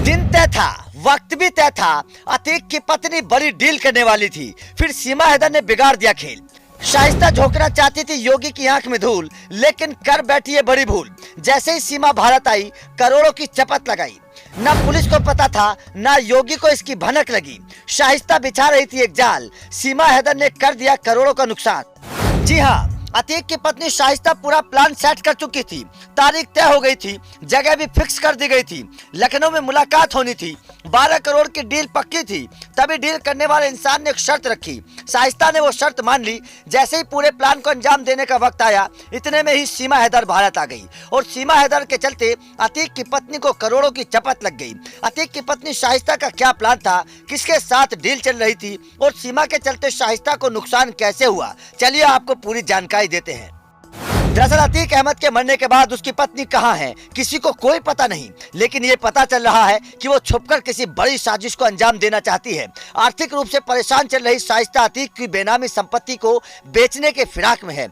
दिन तय था, वक्त भी तय था। अतीक की पत्नी बड़ी डील करने वाली थी, फिर सीमा हैदर ने बिगाड़ दिया खेल। शाइस्ता झोंकना चाहती थी योगी की आंख में धूल, लेकिन कर बैठी है बड़ी भूल। जैसे ही सीमा भारत आई, करोड़ों की चपत लगाई। न पुलिस को पता था, न योगी को इसकी भनक लगी। शाइस्ता बिछा रही थी एक जाल, सीमा हैदर ने कर दिया करोड़ों का नुकसान। जी हाँ, अतीक की पत्नी शाइस्ता पूरा प्लान सेट कर चुकी थी। तारीख तय हो गई थी, जगह भी फिक्स कर दी गई थी। लखनऊ में मुलाकात होनी थी। 12 करोड़ की डील पक्की थी। तभी डील करने वाले इंसान ने एक शर्त रखी। शाइस्ता ने वो शर्त मान ली। जैसे ही पूरे प्लान को अंजाम देने का वक्त आया, इतने में ही सीमा हैदर भारत आ गई और सीमा हैदर के चलते अतीक की पत्नी को करोड़ों की चपत लग गई। अतीक की पत्नी शाइस्ता का क्या प्लान था, किसके साथ डील चल रही थी और सीमा के चलते शाइस्ता को नुकसान कैसे हुआ, चलिए आपको पूरी जानकारी देते हैं। दरअसल अतीक अहमद के मरने के बाद उसकी पत्नी कहाँ है, किसी को कोई पता नहीं। लेकिन ये पता चल रहा है कि वो छुपकर किसी बड़ी साजिश को अंजाम देना चाहती है। आर्थिक रूप से परेशान चल रही शाइस्ता अतीक की बेनामी संपत्ति को बेचने के फिराक में है,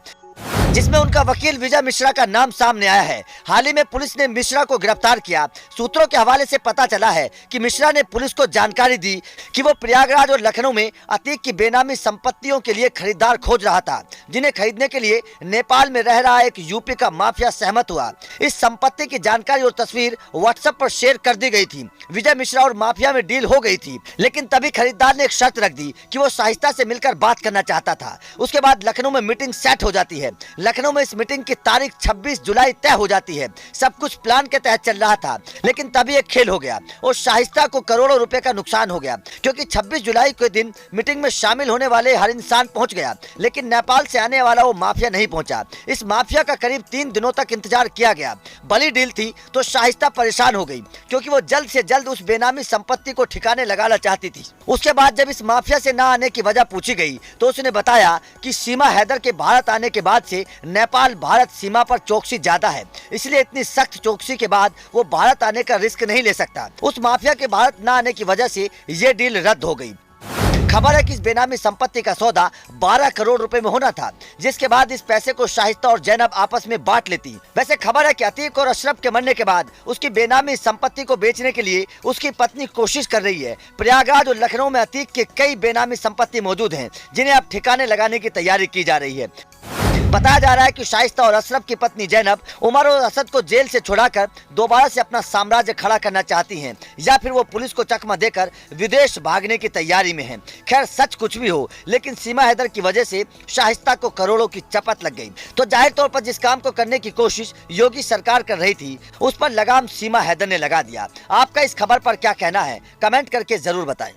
जिसमें उनका वकील विजय मिश्रा का नाम सामने आया है। हाल ही में पुलिस ने मिश्रा को गिरफ्तार किया। सूत्रों के हवाले से पता चला है कि मिश्रा ने पुलिस को जानकारी दी कि वो प्रयागराज और लखनऊ में अतीक की बेनामी संपत्तियों के लिए खरीदार खोज रहा था, जिन्हें खरीदने के लिए नेपाल में रह रहा एक यूपी का माफिया सहमत हुआ। इस संपत्ति की जानकारी और तस्वीर व्हाट्सएप पर शेयर कर दी गई थी। विजय मिश्रा और माफिया में डील हो गई थी, लेकिन तभी खरीदार ने एक शर्त रख दी कि वो शाइस्ता से मिलकर बात करना चाहता था। उसके बाद लखनऊ में मीटिंग सेट हो जाती है। लखनऊ में इस मीटिंग की तारीख 26 जुलाई तय हो जाती है। सब कुछ प्लान के तहत चल रहा था, लेकिन तभी एक खेल हो गया और शाइस्ता को करोड़ों रुपए का नुकसान हो गया, क्योंकि 26 जुलाई के दिन मीटिंग में शामिल होने वाले हर इंसान पहुंच गया, लेकिन नेपाल से आने वाला वो माफिया नहीं पहुंचा। इस माफिया का करीब 3 दिनों तक इंतजार किया गया। बड़ी डील थी तो शाइस्ता परेशान हो गई, क्योंकि वो जल्द से जल्द उस बेनामी संपत्ति को ठिकाने लगाना चाहती थी। उसके बाद जब इस माफिया से न आने की वजह पूछी गई तो उसने बताया कि सीमा हैदर के भारत आने के बाद से नेपाल भारत सीमा पर चौकसी ज्यादा है, इसलिए इतनी सख्त चौकसी के बाद वो भारत आने का रिस्क नहीं ले सकता। उस माफिया के भारत न आने की वजह से ये डील रद्द हो गई। खबर है कि इस बेनामी संपत्ति का सौदा 12 करोड़ रुपए में होना था, जिसके बाद इस पैसे को शाइस्ता और जैनब आपस में बांट लेती। वैसे खबर है कि अतीक और अशरफ के मरने के बाद उसकी बेनामी संपत्ति को बेचने के लिए उसकी पत्नी कोशिश कर रही है। प्रयागराज और लखनऊ में अतीक के कई बेनामी संपत्ति मौजूद हैं, जिन्हें अब ठिकाने लगाने की तैयारी की जा रही है। बताया जा रहा है कि शाइस्ता और अशरफ की पत्नी जैनब उमर और असद को जेल से छुड़ाकर दोबारा से अपना साम्राज्य खड़ा करना चाहती हैं, या फिर वो पुलिस को चकमा देकर विदेश भागने की तैयारी में हैं। खैर सच कुछ भी हो, लेकिन सीमा हैदर की वजह से शाइस्ता को करोड़ों की चपत लग गई। तो जाहिर तौर पर जिस काम को करने की कोशिश योगी सरकार कर रही थी, उस पर लगाम सीमा हैदर ने लगा दिया। आपका इस खबर पर क्या कहना है, कमेंट करके जरूर बताएं।